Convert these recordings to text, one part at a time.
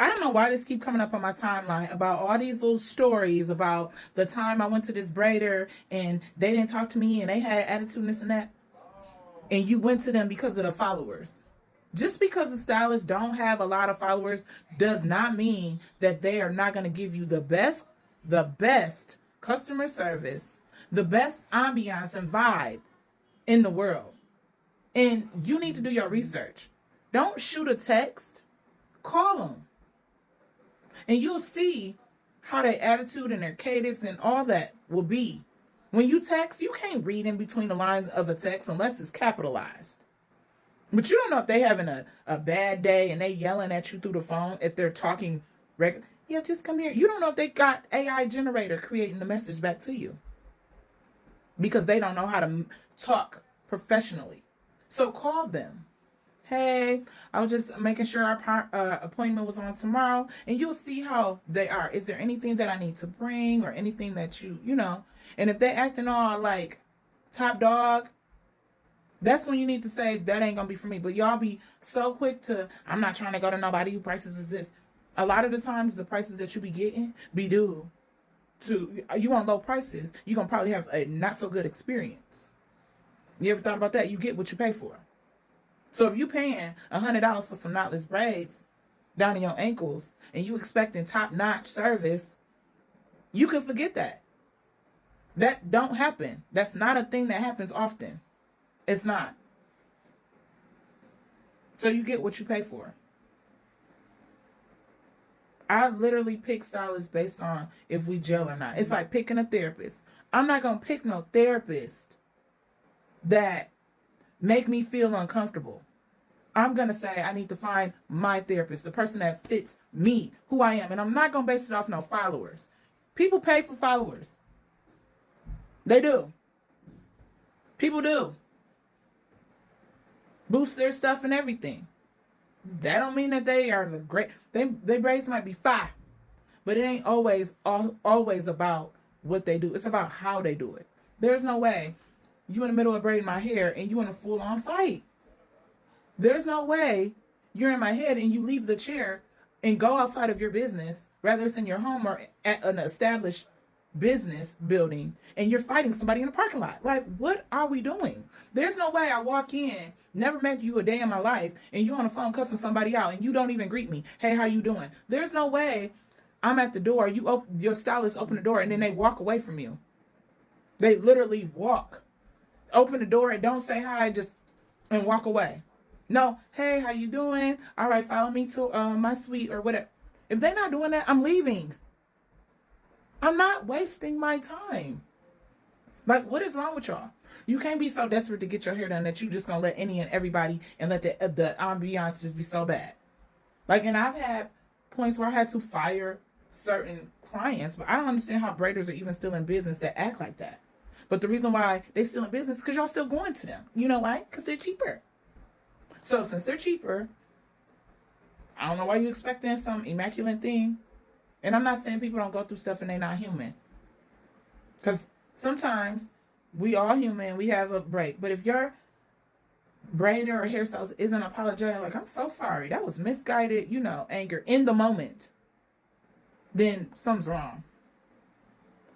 I don't know why this keep coming up on my timeline about all these little stories about the time I went to this braider and they didn't talk to me and they had attitude and this and that. And you went to them because of the followers. Just because the stylists don't have a lot of followers does not mean that they are not going to give you the best customer service, the best ambiance and vibe in the world. And you need to do your research. Don't shoot a text, call them. And you'll see how their attitude and their cadence and all that will be. When you text, you can't read in between the lines of a text unless it's capitalized. But you don't know if they having a bad day and they yelling at you through the phone, if they're talking regular. Yeah, just come here. You don't know if they got AI generator creating the message back to you. Because they don't know how to talk professionally. So call them. Hey, I was just making sure our appointment was on tomorrow. And you'll see how they are. Is there anything that I need to bring or anything that you know? And if they acting all like top dog, that's when you need to say, that ain't going to be for me. But y'all be so quick to, I'm not trying to go to nobody who prices is this. A lot of the times, the prices that you be getting be due to, you want low prices, you're going to probably have a not so good experience. You ever thought about that? You get what you pay for. So if you paying $100 for some knotless braids down in your ankles and you expecting top-notch service, you can forget that. That don't happen. That's not a thing that happens often. It's not. So you get what you pay for. I literally pick stylists based on if we gel or not. It's like picking a therapist. I'm not going to pick no therapist that make me feel uncomfortable. I'm going to say I need to find my therapist, the person that fits me, who I am. And I'm not going to base it off no followers. People pay for followers. They do. People do. Boost their stuff and everything. That don't mean that they are the great. They braids might be fire, but it ain't always about what they do. It's about how they do it. There's no way you in the middle of braiding my hair and you in a full-on fight. There's no way you're in my head and you leave the chair and go outside of your business, whether it's in your home or at an established business building, and you're fighting somebody in the parking lot. Like, what are we doing? There's no way I walk in, never met you a day in my life, and you on the phone cussing somebody out and you don't even greet me. Hey, how you doing? There's no way I'm at the door, your stylist open the door and then they walk away from you. They literally walk. Open the door and don't say hi, and walk away. No, hey, how you doing? All right, follow me to my suite or whatever. If they're not doing that, I'm leaving. I'm not wasting my time. Like, what is wrong with y'all? You can't be so desperate to get your hair done that you just gonna let any and everybody and let the ambiance just be so bad. Like, and I've had points where I had to fire certain clients, but I don't understand how braiders are even still in business that act like that. But the reason why they still in business is because y'all still going to them. You know why? Because they're cheaper. So since they're cheaper, I don't know why you expecting some immaculate thing. And I'm not saying people don't go through stuff and they're not human. Because sometimes we all human, we have a break. But if your braider or hairstylist isn't apologetic, like, I'm so sorry, that was misguided, anger in the moment, then something's wrong.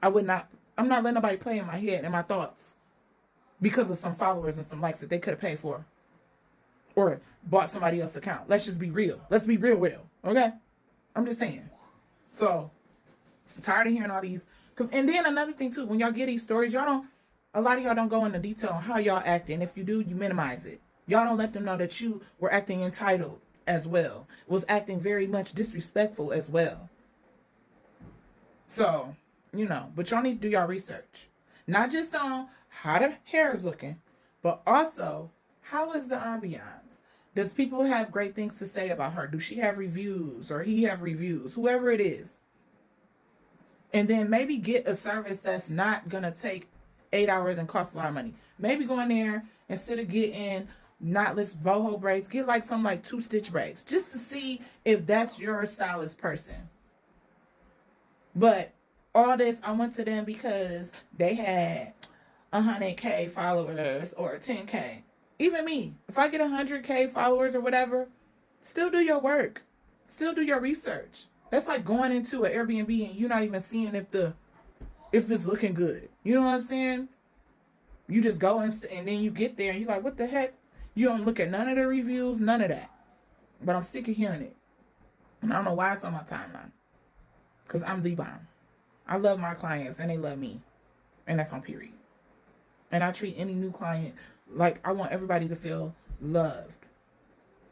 I'm not letting nobody play in my head and my thoughts because of some followers and some likes that they could have paid for. Or bought somebody else's account. Let's just be real. Let's be real. Okay? I'm just saying. So, I'm tired of hearing all these. And then another thing too, when y'all get these stories, a lot of y'all don't go into detail on how y'all acting. If you do, you minimize it. Y'all don't let them know that you were acting entitled as well. Was acting very much disrespectful as well. So, but y'all need to do y'all research. Not just on how the hair is looking, but also, how is the ambiance? Does people have great things to say about her? Do she have reviews or he have reviews? Whoever it is. And then maybe get a service that's not going to take 8 hours and cost a lot of money. Maybe go in there, instead of getting knotless boho braids, get like some 2-stitch braids. Just to see if that's your stylist person. But all this, I went to them because they had 100K followers or 10K. Even me, if I get 100K followers or whatever, still do your work. Still do your research. That's like going into an Airbnb and you're not even seeing if it's looking good. You know what I'm saying? You just go and then you get there and you're like, what the heck? You don't look at none of the reviews, none of that. But I'm sick of hearing it. And I don't know why it's on my timeline. Because I'm the bomb. I love my clients and they love me. And that's on period. And I treat any new client like I want everybody to feel loved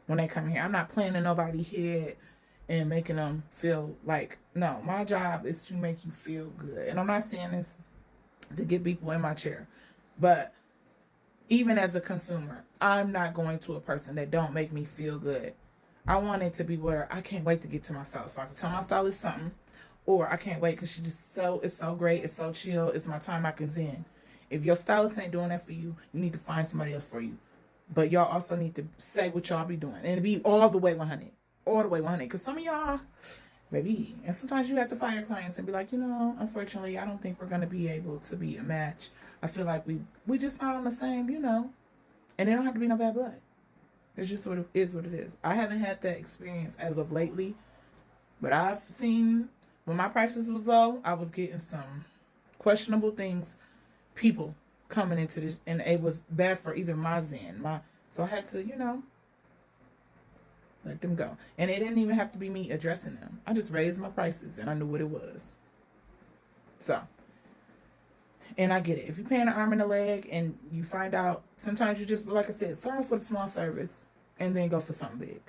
when they come here. I'm not playing in nobody's head and making them feel like, no, my job is to make you feel good. And I'm not saying this to get people in my chair. But even as a consumer, I'm not going to a person that don't make me feel good. I want it to be where I can't wait to get to my stylist so I can tell my stylist something. Or I can't wait because she just it's so great, it's so chill, it's my time I can zen. If your stylist ain't doing that for you, you need to find somebody else for you. But y'all also need to say what y'all be doing and be all the way 100. All the way 100. Because some of y'all, baby, and sometimes you have to fire clients and be like, unfortunately, I don't think we're going to be able to be a match. I feel like we just not on the same, And they don't have to be no bad blood. It's just what it is. I haven't had that experience as of lately. But I've seen, when my prices was low, I was getting some questionable things, people coming into this, and it was bad for even my zen. So I had to, let them go. And it didn't even have to be me addressing them. I just raised my prices and I knew what it was. So, and I get it. If you're paying an arm and a leg and you find out, sometimes you just, like I said, start off with a small service and then go for something big.